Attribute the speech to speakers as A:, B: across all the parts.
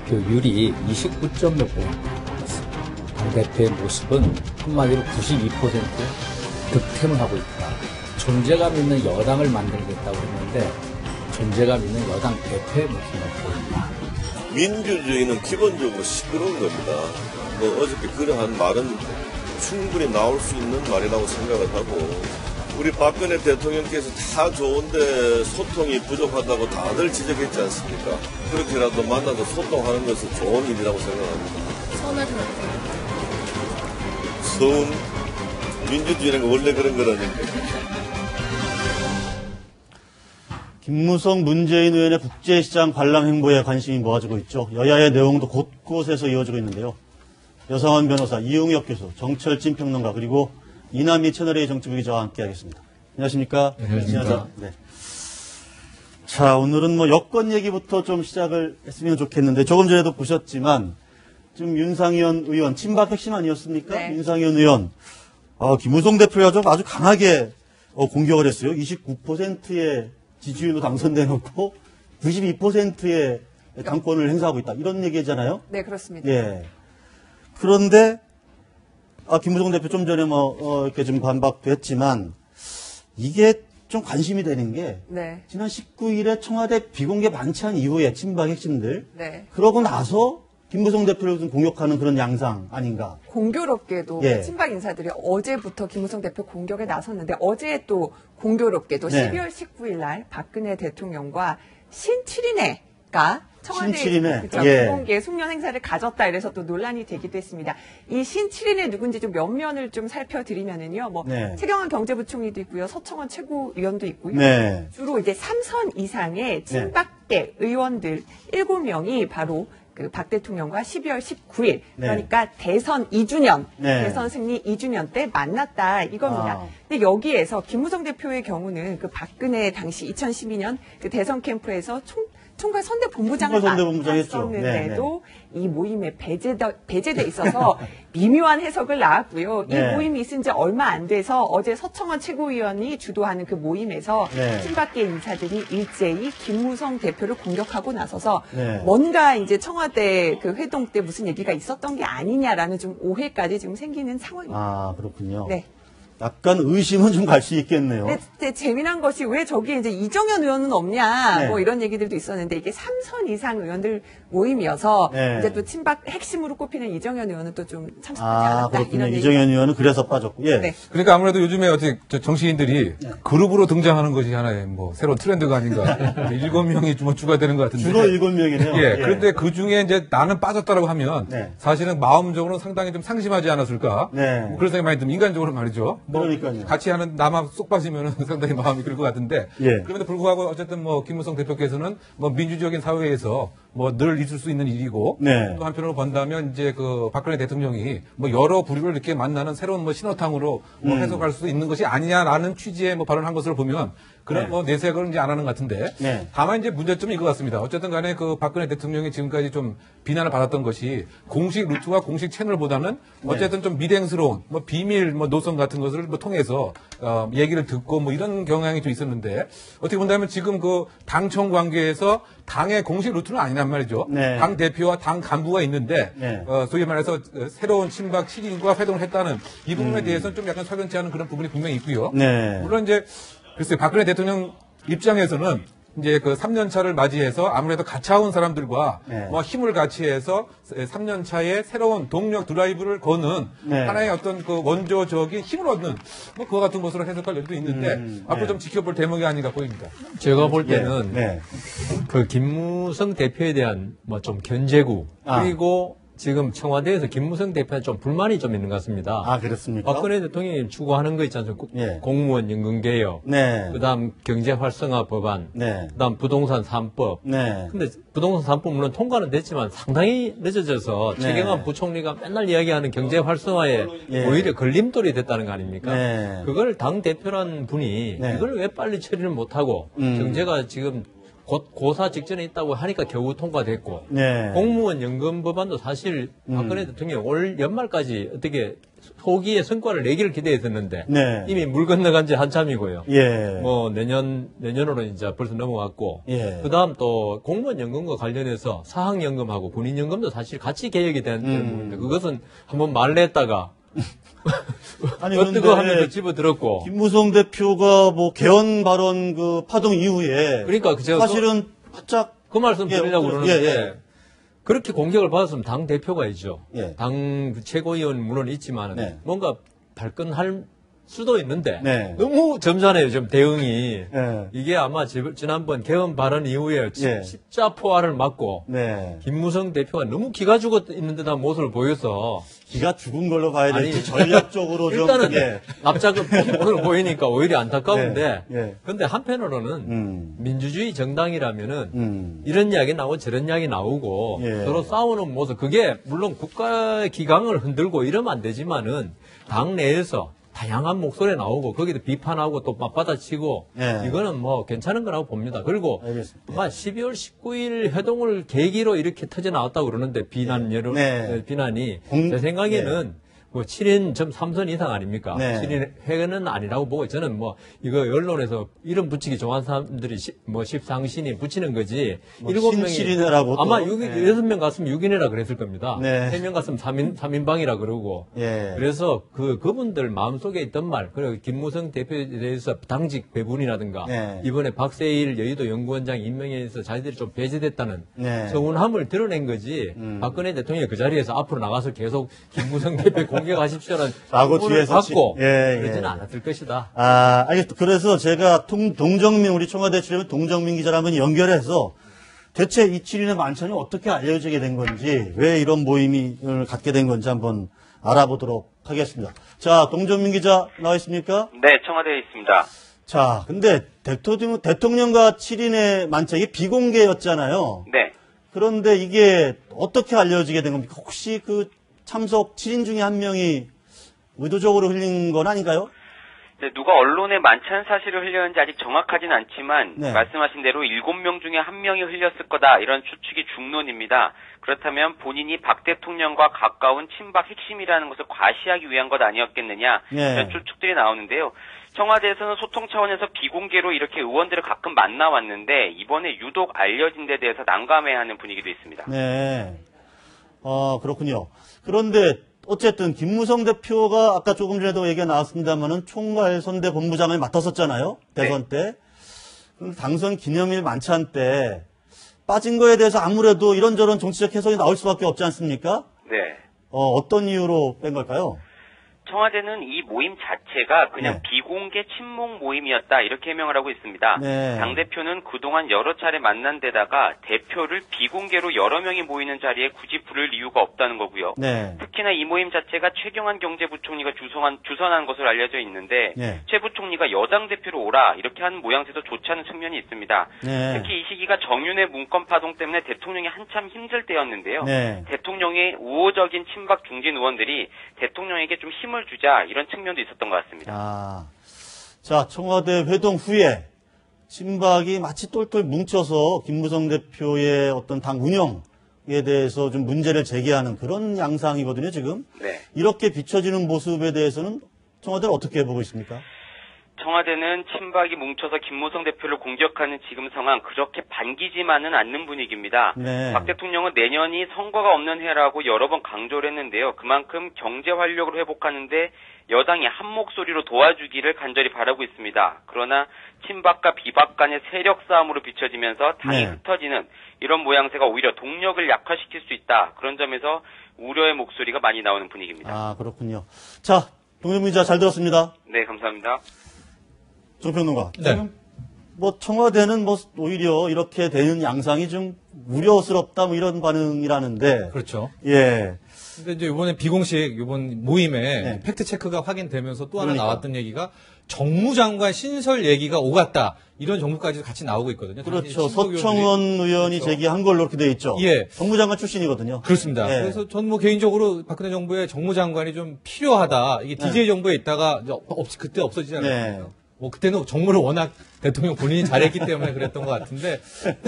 A: 득표율이 29.5%였습니다. 당대표의 모습은 한마디로 92% 득템을 하고 있다. 존재감 있는 여당을 만들겠다고 했는데 존재감 있는 여당 대표의 모습을 보입니다.
B: 민주주의는 기본적으로 시끄러운 겁니다. 어저께 그러한 말은 충분히 나올 수 있는 말이라고 생각을 하고 우리 박근혜 대통령께서 다 좋은데 소통이 부족하다고 다들 지적했지 않습니까? 그렇게라도 만나서 소통하는 것은 좋은 일이라고 생각합니다.
C: 서운하진 않아요.
B: 서운 민주주의는 원래 그런 거라니까.
D: 김무성 문재인 의원의 국제시장 관람 행보에 관심이 모아지고 있죠. 여야의 내용도 곳곳에서 이어지고 있는데요. 여상원 변호사, 이용혁 교수, 정철진 평론가, 그리고 이남희 채널A 정치부 기자와 함께하겠습니다. 안녕하십니까?
E: 안녕하십니까?
D: 네. 자, 오늘은 여권 얘기부터 좀 시작을 했으면 좋겠는데, 조금 전에도 보셨지만, 지금 윤상현 의원, 친박 핵심 아니었습니까?
C: 네.
D: 윤상현 의원, 김무성 대표가 아주 강하게 공격을 했어요. 29%의 지지율로 당선돼 놓고 92%의 당권을 행사하고 있다. 이런 얘기잖아요.
C: 네, 그렇습니다.
D: 예. 그런데 김무성 대표 좀 전에 이렇게 좀 반박도 했지만 이게 좀 관심이 되는 게
C: 네.
D: 지난 19일에 청와대 비공개 만찬 이후에 친박 핵심들
C: 네.
D: 그러고 나서 김무성 대표를 좀 공격하는 그런 양상 아닌가.
C: 공교롭게도
D: 예.
C: 친박 인사들이 어제부터 김무성 대표 공격에 나섰는데 어제 또 공교롭게도
D: 네.
C: 12월 19일 날 박근혜 대통령과 신칠인회가 청와대
D: 신칠인회.
C: 그렇죠.
D: 예.
C: 비공개 숙련 행사를 가졌다 이래서 또 논란이 되기도 했습니다. 이 신칠인회 누군지 좀 면면을 좀 살펴드리면은요.
D: 네.
C: 최경환 경제부총리도 있고요. 서청원 최고위원도 있고요.
D: 네.
C: 주로 이제 3선 이상의 친박계 의원들 7명이 바로 그 박 대통령과 12월 19일 그러니까 대선 2주년, 대선 승리 2주년 때 만났다 이겁니다. 근데 여기에서 김무성 대표의 경우는 그 박근혜 당시 2012년 그 대선 캠프에서 총괄 선대본부장을 맡았었는데도 이 모임에 배제돼 있어서 미묘한 해석을 낳았고요. 이 모임이 있은 지 얼마 안 돼서 어제 서청원 최고위원이 주도하는 그 모임에서 친박계 인사들이 일제히 김무성 대표를 공격하고 나서서 뭔가 이제 청와대 그 회동 때 무슨 얘기가 있었던 게 아니냐라는 좀 오해까지 지금 생기는 상황입니다.
D: 아, 그렇군요.
C: 네.
D: 약간 의심은 좀 갈 수 있겠네요.
C: 근데 재미난 것이 왜 저기 이제 이정현 의원은 없냐 뭐 이런 얘기들도 있었는데 이게 3선 이상 의원들 모임이어서 이제 또 친박 핵심으로 꼽히는 이정현 의원은 또 좀 참석하지 않았다.
D: 그렇군요. 이정현 의원은 그래서 빠졌고. 예.
C: 네.
E: 그러니까 아무래도 요즘에 어떻게 정치인들이 그룹으로 등장하는 것이 하나의 새로운 트렌드가 아닌가. 7명이 좀 추가되는 것 같은데.
D: 주로 7명이네요.
E: 예. 그런데 그 중에 이제 나는 빠졌다라고 하면 사실은 마음적으로 상당히 좀 상심하지 않았을까. 그런 생각이 많이 듭니다. 인간적으로 말이죠.
D: 그러니까요.
E: 같이 하는 나만 쏙 빠지면 상당히 마음이 그럴 것 같은데. 그런데 불구하고 어쨌든 김무성 대표께서는 민주적인 사회에서 늘 있을 수 있는 일이고. 또 한편으로 본다면 이제 그 박근혜 대통령이 여러 부류를 이렇게 만나는 새로운 신호탕으로 해석할 수 있는 것이 아니냐라는 취지의 발언한 것을 보면 그런 내색을 이제 안 하는 것 같은데. 다만 이제 문제점이 이거 같습니다. 어쨌든 간에 그 박근혜 대통령이 지금까지 좀 비난을 받았던 것이 공식 루트와 공식 채널보다는 어쨌든 좀 미행스러운 비밀 노선 같은 것을 통해서 얘기를 듣고 이런 경향이 좀 있었는데 어떻게 본다면 지금 그 당청 관계에서 당의 공식 루트는 아니란 말이죠. 당 대표와 당 간부가 있는데 소위 말해서 새로운 친박 7인과 회동을 했다는 이 부분에 대해서는 좀 약간 석연치 않은 그런 부분이 분명히 있고요. 물론 이제 글쎄요, 박근혜 대통령 입장에서는 이제 그 3년 차를 맞이해서 아무래도 가차온 사람들과 힘을 같이 해서 3년 차에 새로운 동력 드라이브를 거는 하나의 어떤 그 원조적인 힘을 얻는 그와 같은 것으로 해석할 여지도 있는데 앞으로 좀 지켜볼 대목이 아닌가 보입니다.
F: 제가 볼 때는 그 김무성 대표에 대한 좀 견제구 그리고 지금 청와대에서 김무성 대표에 좀 불만이 좀 있는 것 같습니다.
D: 아, 그렇습니까?
F: 박근혜 대통령이 추구하는 거 있지 않습니까? 공무원 연금개혁, 그다음 경제활성화 법안, 그다음 부동산 3법. 근데 부동산 3법 물론 통과는 됐지만 상당히 늦어져서 최경환 부총리가 맨날 이야기하는 경제활성화에 오히려 걸림돌이 됐다는 거 아닙니까? 그걸 당 대표란 분이 이걸 왜 빨리 처리를 못하고 경제가 지금 곧 고사 직전에 있다고 하니까 겨우 통과됐고 공무원 연금 법안도 사실 박근혜 대통령이 올 연말까지 어떻게 소기에 성과를 내기를 기대했었는데
D: 네.
F: 이미 물 건너간 지 한참이고요.
D: 예.
F: 뭐 내년으로 이제 벌써 넘어갔고
D: 예.
F: 그다음 또 공무원 연금과 관련해서 사학연금하고 군인연금도 사실 같이 개혁이 된 부분인데 그것은 한번 말냈다가
D: 아니
F: 어뜨거 하면서 집어들었고
D: 김무성 대표가 뭐 개헌 발언 그 파동 이후에
F: 그러니까
D: 사실은 바짝
F: 그 말씀 드리려고 그러는데
D: 예.
F: 그렇게 공격을 받았으면 당 대표가 있죠.
D: 예.
F: 당 최고위원 물론 있지만
D: 네.
F: 뭔가 발끈할 수도 있는데
D: 네.
F: 너무 점잖아요. 좀 대응이
D: 예.
F: 이게 아마 지난번 개헌 발언 이후에
D: 예.
F: 십자포화를 맞고
D: 네.
F: 김무성 대표가 너무 기가 죽어 있는 듯한 모습을 보여서
D: 기가 죽은 걸로 봐야 될지
F: 아니,
D: 전략적으로 좀
F: 일단은
D: 예.
F: 납작은 모습을 보이니까 오히려 안타까운데
D: 예. 예.
F: 근데 한편으로는 민주주의 정당이라면은 이런 이야기 나오고 저런 이야기 나오고
D: 예.
F: 서로 싸우는 모습 그게 물론 국가의 기강을 흔들고 이러면 안 되지만은 당 내에서 다양한 목소리 나오고 거기도 비판하고 또 맞받아치고
D: 예.
F: 이거는 뭐 괜찮은 거라고 봅니다. 그리고
D: 알겠습니다.
F: 아마 12월 19일 회동을 계기로 이렇게 터져 나왔다고 그러는데 비난이 제 생각에는 뭐 7인 점 3선 이상 아닙니까?
D: 네.
F: 7인 회는 아니라고 보고 저는 뭐 이거 언론에서 이름 붙이기 좋아하는 사람들이 뭐 십상신이 붙이는 거지.
D: 뭐
F: 7명이
D: 신칠이네라고
F: 아마
D: 또.
F: 6명 갔으면 6인이라 그랬을 겁니다.
D: 네.
F: 3명 갔으면 3인방이라 그러고.
D: 예.
F: 그래서 그분들 마음속에 있던 말, 그리고 김무성 대표에 대해서 당직 배분이라든가
D: 네.
F: 이번에 박세일 여의도 연구원장 임명에 의해서 자기들이 좀 배제됐다는
D: 네.
F: 서운함을 드러낸 거지. 박근혜 대통령이 그 자리에서 앞으로 나가서 계속 김무성 대표 공격하십시오라는
D: 라고
F: 후보를
D: 뒤에서
F: 받고
D: 예,
F: 그러지는
D: 예.
F: 않았을 것이다.
D: 아, 알겠습니다. 그래서 제가 동정민, 우리 청와대 출입 동정민 기자를 한번 연결해서 대체 이 7인의 만찬이 어떻게 알려지게 된 건지, 왜 이런 모임을 갖게 된 건지 한번 알아보도록 하겠습니다. 자, 동정민 기자 나와 있습니까?
G: 네, 청와대에 있습니다.
D: 자, 근데 대통령과 7인의 만찬이 비공개였잖아요.
G: 네.
D: 그런데 이게 어떻게 알려지게 된 겁니까? 혹시 그 참석 7인 중에 한 명이 의도적으로 흘린 건 아닌가요?
G: 네, 누가 언론에 만찬 사실을 흘렸는지 아직 정확하진 않지만
D: 네.
G: 말씀하신 대로 7명 중에 1명이 흘렸을 거다 이런 추측이 중론입니다. 그렇다면 본인이 박 대통령과 가까운 친박 핵심이라는 것을 과시하기 위한 것 아니었겠느냐
D: 네.
G: 이런 추측들이 나오는데요. 청와대에서는 소통 차원에서 비공개로 이렇게 의원들을 가끔 만나왔는데 이번에 유독 알려진 데 대해서 난감해하는 분위기도 있습니다.
D: 네. 그렇군요. 그런데 어쨌든 김무성 대표가 아까 조금 전에도 얘기가 나왔습니다만은 총괄선대 본부장을 맡았었잖아요. 대선 때. 그럼 당선 기념일 만찬 때 빠진 거에 대해서 아무래도 이런저런 정치적 해석이 나올 수밖에 없지 않습니까?
G: 네.
D: 어떤 이유로 뺀 걸까요?
G: 청와대는 이 모임 자체가 그냥
D: 네.
G: 비공개 친목 모임이었다 이렇게 해명을 하고 있습니다.
D: 네.
G: 당대표는 그동안 여러 차례 만난 데다가 대표를 비공개로 여러 명이 모이는 자리에 굳이 부를 이유가 없다는 거고요.
D: 네.
G: 특히나 이 모임 자체가 최경환 경제부총리가 주선한 것으로 알려져 있는데
D: 네.
G: 최 부총리가 여당 대표로 오라 이렇게 하는 모양새도 좋지 않은 측면이 있습니다.
D: 네.
G: 특히 이 시기가 정윤회 문건 파동 때문에 대통령이 한참 힘들 때였는데요.
D: 네.
G: 대통령의 우호적인 친박 중진 의원들이 대통령에게 좀 힘을 주자 이런 측면도 있었던 것 같습니다.
D: 자, 청와대 회동 후에 친박이 마치 똘똘 뭉쳐서 김무성 대표의 어떤 당 운영에 대해서 좀 문제를 제기하는 그런 양상이거든요, 지금.
G: 네.
D: 이렇게 비춰지는 모습에 대해서는 청와대는 어떻게 보고 있습니까?
G: 청와대는 친박이 뭉쳐서 김무성 대표를 공격하는 지금 상황 그렇게 반기지만은 않는 분위기입니다.
D: 네.
G: 박 대통령은 내년이 선거가 없는 해라고 여러 번 강조를 했는데요. 그만큼 경제 활력을 회복하는데 여당이 한 목소리로 도와주기를 간절히 바라고 있습니다. 그러나 친박과 비박 간의 세력 싸움으로 비춰지면서 당이
D: 네.
G: 흩어지는 이런 모양새가 오히려 동력을 약화시킬 수 있다. 그런 점에서 우려의 목소리가 많이 나오는 분위기입니다.
D: 그렇군요. 자, 동정민 기자 잘 들었습니다.
G: 네, 감사합니다.
D: 정평론가.
F: 네.
D: 뭐 청와대는 뭐 오히려 이렇게 되는 양상이 좀 우려스럽다 뭐 이런 반응이라는데.
E: 그렇죠.
D: 예.
E: 근데 이제 이번에 비공식 이번 모임에
D: 네.
E: 팩트 체크가 확인되면서 또 하나
D: 그러니까.
E: 나왔던 얘기가 정무장관 신설 얘기가 오갔다 이런 정보까지 같이 나오고 있거든요.
D: 그렇죠.
E: 당시 친박
D: 서청원
E: 의원들이.
D: 의원이
E: 그렇죠.
D: 제기한 걸로 이렇게 돼 있죠.
E: 예.
D: 정무장관 출신이거든요.
E: 그렇습니다.
D: 예.
E: 그래서 전 뭐 개인적으로 박근혜 정부의 정무장관이 좀 필요하다. 이게 DJ 정부에 있다가 그때 없어지지 않았습니까?
D: 네.
E: 뭐 그때는 정무를 워낙 대통령 본인이 잘했기 때문에 그랬던 것 같은데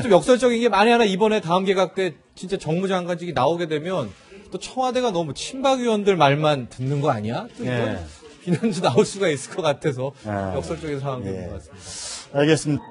E: 좀 역설적인 게 만에 하나 이번에 다음 개각 때 진짜 정무장관직이 나오게 되면
H: 또 청와대가 너무 친박 의원들 말만 듣는 거 아니야? 또 이런 비난도 나올 수가 있을 것 같아서 역설적인 상황인 것 같습니다.
D: 알겠습니다.